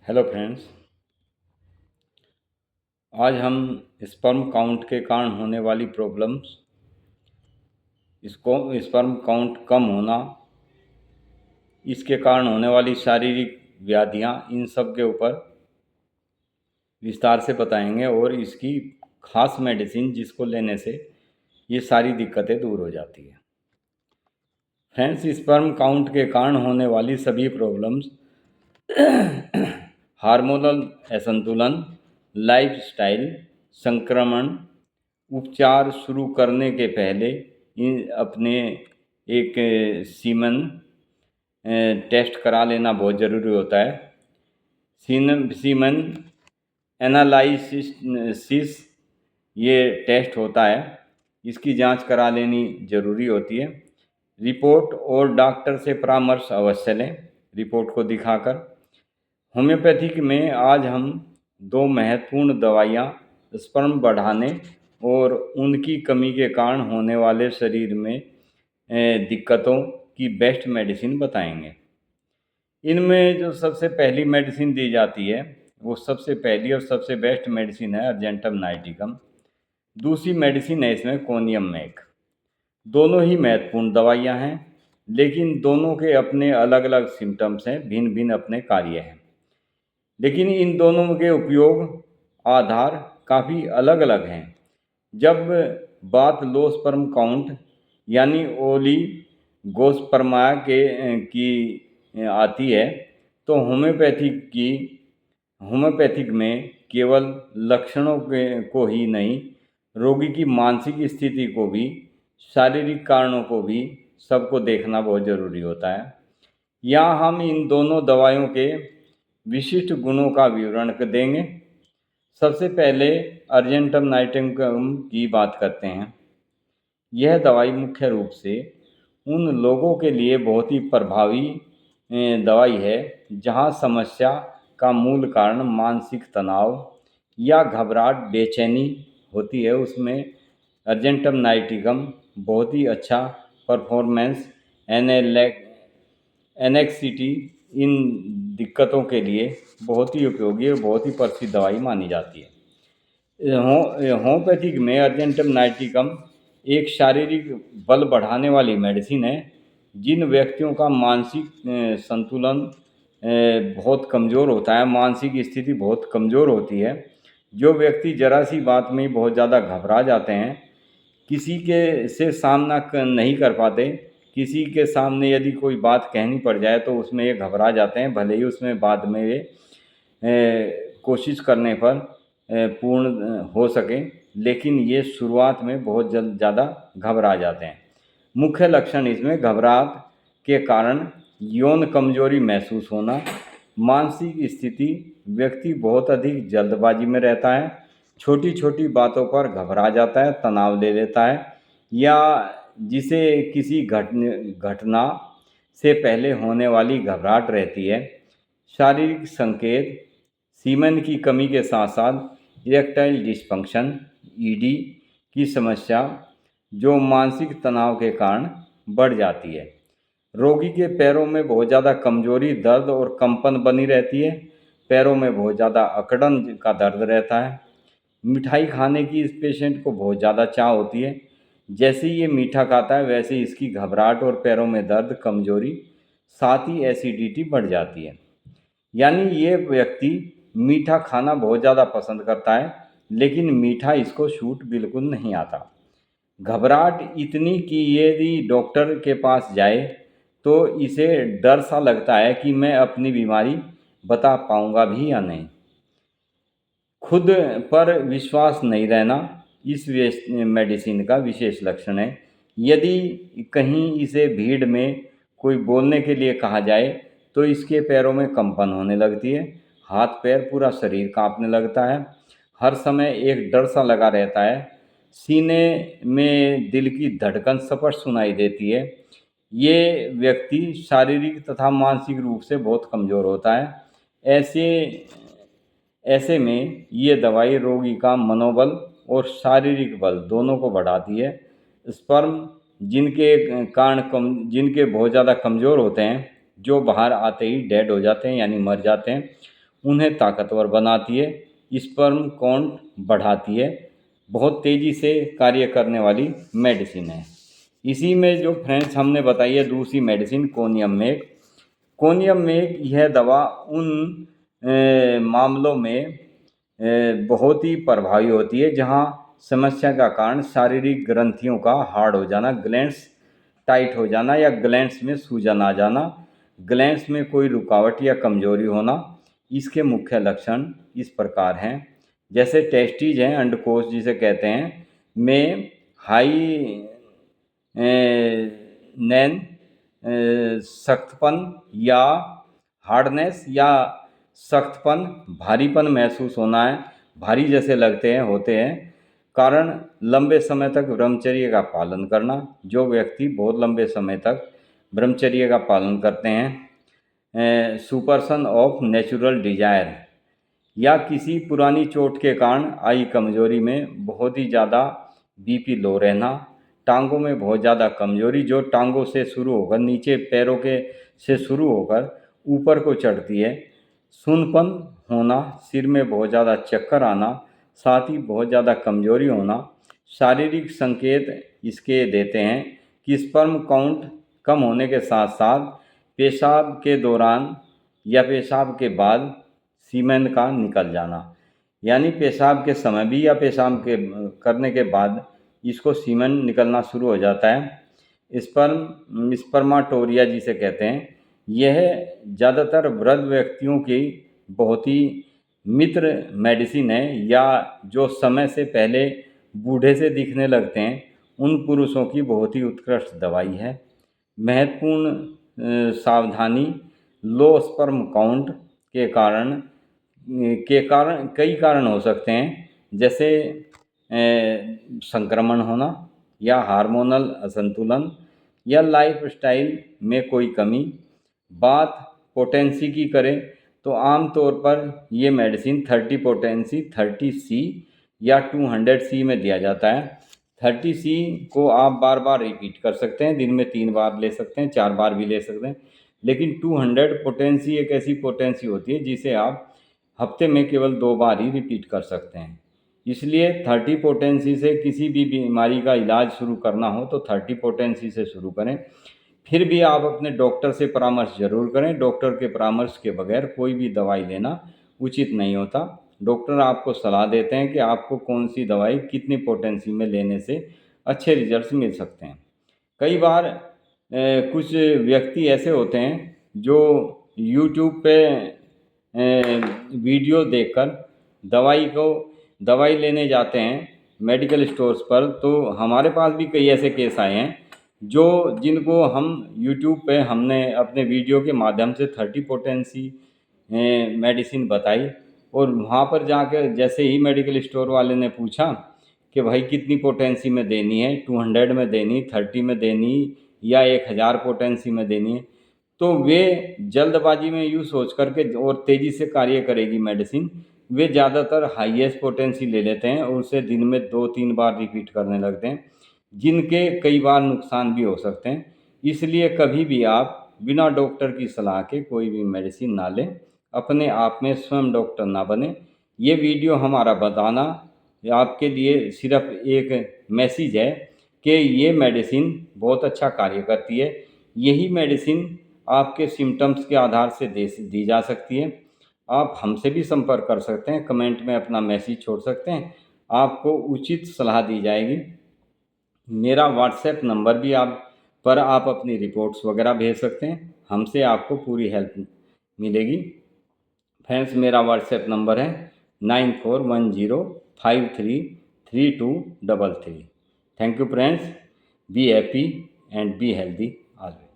Hello friends. आज हम sperm count के कारण होने वाली प्रॉब्लम्स, इसको स्पर्म काउंट कम होना, इसके कारण होने वाली शारीरिक व्याधियां, इन सब के ऊपर विस्तार से बताएंगे और इसकी खास मेडिसिन जिसको लेने से ये सारी दिक्कतें दूर हो जाती है। फ्रेंड्स, स्पर्म काउंट के कारण होने वाली सभी प्रॉब्लम्स हार्मोनल असंतुलन, लाइफस्टाइल, संक्रमण, उपचार शुरू करने के पहले अपने एक सीमन टेस्ट करा लेना बहुत ज़रूरी होता है। सीमन एनालाइसिस ये टेस्ट होता है, इसकी जांच करा लेनी ज़रूरी होती है। रिपोर्ट और डॉक्टर से परामर्श अवश्य लें, रिपोर्ट को दिखाकर। होम्योपैथिक में आज हम दो महत्वपूर्ण दवाइयाँ स्पर्म बढ़ाने और उनकी कमी के कारण होने वाले शरीर में दिक्कतों की बेस्ट मेडिसिन बताएंगे। इनमें जो सबसे पहली मेडिसिन दी जाती है वो सबसे पहली और सबसे बेस्ट मेडिसिन है अर्जेंटम नाइटिकम। दूसरी मेडिसिन है इसमें कोनियम मैक। दोनों ही महत्वपूर्ण दवाइयाँ हैं, लेकिन दोनों के अपने अलग अलग सिम्टम्स हैं, भिन्न भिन्न अपने कार्य हैं। लेकिन इन दोनों के उपयोग आधार काफ़ी अलग अलग हैं। जब बात लो स्पर्म काउंट यानी ओलिगोस्पर्मा की आती है तो होम्योपैथिक में केवल लक्षणों को ही नहीं, रोगी की मानसिक स्थिति को भी, शारीरिक कारणों को भी, सबको देखना बहुत ज़रूरी होता है। यहाँ हम इन दोनों दवाइयों के विशिष्ट गुणों का विवरण देंगे। सबसे पहले अर्जेंटम नाइटिकम की बात करते हैं। यह दवाई मुख्य रूप से उन लोगों के लिए बहुत ही प्रभावी दवाई है जहां समस्या का मूल कारण मानसिक तनाव या घबराहट, बेचैनी होती है। उसमें अर्जेंटम नाइटिकम बहुत ही अच्छा परफॉर्मेंस, एनेक्सिटी, इन दिक्कतों के लिए बहुत ही उपयोगी और बहुत ही प्रसिद्ध दवाई मानी जाती है। होम्योपैथिक में अर्जेंटम नाइटिकम एक शारीरिक बल बढ़ाने वाली मेडिसिन है। जिन व्यक्तियों का मानसिक संतुलन बहुत कमज़ोर होता है, मानसिक स्थिति बहुत कमज़ोर होती है, जो व्यक्ति जरा सी बात में बहुत ज़्यादा घबरा जाते हैं, किसी के से सामना नहीं कर पाते, किसी के सामने यदि कोई बात कहनी पड़ जाए तो उसमें ये घबरा जाते हैं, भले ही उसमें बाद में ये कोशिश करने पर पूर्ण हो सके, लेकिन ये शुरुआत में बहुत ज़्यादा घबरा जाते हैं। मुख्य लक्षण इसमें घबराहट के कारण यौन कमजोरी महसूस होना, मानसिक स्थिति, व्यक्ति बहुत अधिक जल्दबाजी में रहता है, छोटी छोटी बातों पर घबरा जाता है, तनाव ले लेता है, या जिसे किसी घटना से पहले होने वाली घबराहट रहती है। शारीरिक संकेत सीमेन की कमी के साथ साथ इरेक्टाइल डिस्फंक्शन ईडी की समस्या जो मानसिक तनाव के कारण बढ़ जाती है। रोगी के पैरों में बहुत ज़्यादा कमजोरी, दर्द और कंपन बनी रहती है। पैरों में बहुत ज़्यादा अकड़न का दर्द रहता है। मिठाई खाने की इस पेशेंट को बहुत ज़्यादा चाह होती है। जैसे ही ये मीठा खाता है वैसे ही इसकी घबराहट और पैरों में दर्द, कमजोरी, साथ ही एसिडिटी बढ़ जाती है। यानी ये व्यक्ति मीठा खाना बहुत ज़्यादा पसंद करता है, लेकिन मीठा इसको छूट बिल्कुल नहीं आता। घबराहट इतनी कि यदि डॉक्टर के पास जाए तो इसे डर सा लगता है कि मैं अपनी बीमारी बता पाऊंगा भी या नहीं। खुद पर विश्वास नहीं रहना इस मेडिसिन का विशेष लक्षण है। यदि कहीं इसे भीड़ में कोई बोलने के लिए कहा जाए तो इसके पैरों में कंपन होने लगती है, हाथ पैर पूरा शरीर कांपने लगता है, हर समय एक डर सा लगा रहता है, सीने में दिल की धड़कन स्पष्ट सुनाई देती है। ये व्यक्ति शारीरिक तथा मानसिक रूप से बहुत कमज़ोर होता है। ऐसे ऐसे में ये दवाई रोगी का मनोबल और शारीरिक बल दोनों को बढ़ाती है। स्पर्म जिनके बहुत ज़्यादा कमज़ोर होते हैं, जो बाहर आते ही डेड हो जाते हैं यानी मर जाते हैं, उन्हें ताकतवर बनाती है, स्पर्म काउंट बढ़ाती है, बहुत तेज़ी से कार्य करने वाली मेडिसिन है। इसी में जो फ्रेंड्स हमने बताई है दूसरी मेडिसिन कोनियम मेग। कोनियम मेग यह दवा उन मामलों में बहुत ही प्रभावी होती है जहां समस्या का कारण शारीरिक ग्रंथियों का हार्ड हो जाना, ग्लैंड्स टाइट हो जाना या ग्लैंड्स में सूजन आ जाना, ग्लैंड्स में कोई रुकावट या कमजोरी होना। इसके मुख्य लक्षण इस प्रकार हैं, जैसे टेस्टीज हैं, अंडकोश जिसे कहते हैं, में हाई नैन सख्तपन या हार्डनेस या सख्तपन, भारीपन महसूस होना है, भारी जैसे लगते हैं होते हैं। कारण लंबे समय तक ब्रह्मचर्य का पालन करना, जो व्यक्ति बहुत लंबे समय तक ब्रह्मचर्य का पालन करते हैं। सुपरसन ऑफ नेचुरल डिजायर या किसी पुरानी चोट के कारण आई कमजोरी में बहुत ही ज़्यादा बीपी लो रहना, टांगों में बहुत ज़्यादा कमजोरी जो टांगों से शुरू होकर नीचे पैरों के से शुरू होकर ऊपर को चढ़ती है, सुनपन होना, सिर में बहुत ज़्यादा चक्कर आना, साथ ही बहुत ज़्यादा कमजोरी होना। शारीरिक संकेत इसके देते हैं कि स्पर्म काउंट कम होने के साथ साथ पेशाब के दौरान या पेशाब के बाद सीमेन का निकल जाना, यानी पेशाब के समय भी या पेशाब के करने के बाद इसको सीमेन निकलना शुरू हो जाता है। स्पर्माटोरिया जिसे कहते हैं, यह ज़्यादातर वृद्ध व्यक्तियों की बहुत ही मित्र मेडिसिन है, या जो समय से पहले बूढ़े से दिखने लगते हैं उन पुरुषों की बहुत ही उत्कृष्ट दवाई है। महत्वपूर्ण सावधानी, लो स्पर्म काउंट के कारण कई कारण हो सकते हैं, जैसे संक्रमण होना या हार्मोनल असंतुलन या लाइफस्टाइल में कोई कमी। बात पोटेंसी की करें तो आमतौर पर ये मेडिसिन 30 पोटेंसी 30C या 200C में दिया जाता है। 30C को आप बार बार रिपीट कर सकते हैं, दिन में 3 बार ले सकते हैं, 4 बार भी ले सकते हैं, लेकिन 200 पोटेंसी एक ऐसी पोटेंसी होती है जिसे आप हफ्ते में केवल 2 बार ही रिपीट कर सकते हैं। इसलिए 30 पोटेंसी से किसी भी बीमारी का इलाज शुरू करना हो तो 30 पोटेंसी से शुरू करें। फिर भी आप अपने डॉक्टर से परामर्श जरूर करें, डॉक्टर के परामर्श के बगैर कोई भी दवाई लेना उचित नहीं होता। डॉक्टर आपको सलाह देते हैं कि आपको कौन सी दवाई कितनी पोटेंसी में लेने से अच्छे रिजल्ट्स मिल सकते हैं। कई बार कुछ व्यक्ति ऐसे होते हैं जो यूट्यूब पे वीडियो देखकर दवाई लेने जाते हैं मेडिकल स्टोर्स पर। तो हमारे पास भी कई ऐसे केस आए हैं जिनको हम यूट्यूब पे हमने अपने वीडियो के माध्यम से 30 पोटेंसी मेडिसिन बताई, और वहाँ पर जाकर जैसे ही मेडिकल स्टोर वाले ने पूछा कि भाई कितनी पोटेंसी में देनी है, 200 में देनी, 30 में देनी या 1000 पोटेंसी में देनी है, तो वे जल्दबाजी में यूँ सोच करके और तेज़ी से कार्य करेगी मेडिसिन, वे ज़्यादातर हाईएस्ट पोटेंसी ले लेते हैं और उसे दिन में 2-3 बार रिपीट करने लगते हैं, जिनके कई बार नुकसान भी हो सकते हैं। इसलिए कभी भी आप बिना डॉक्टर की सलाह के कोई भी मेडिसिन ना लें, अपने आप में स्वयं डॉक्टर ना बने। ये वीडियो हमारा बताना आपके लिए सिर्फ एक मैसेज है कि ये मेडिसिन बहुत अच्छा कार्य करती है। यही मेडिसिन आपके सिम्टम्स के आधार से दी जा सकती है। आप हमसे भी संपर्क कर सकते हैं, कमेंट में अपना मैसेज छोड़ सकते हैं, आपको उचित सलाह दी जाएगी। मेरा व्हाट्सएप नंबर भी आप अपनी रिपोर्ट्स वगैरह भेज सकते हैं, हमसे आपको पूरी हेल्प मिलेगी। फ्रेंड्स, मेरा व्हाट्सएप नंबर है 9410533233। Thank you friends, be happy and be healthy always.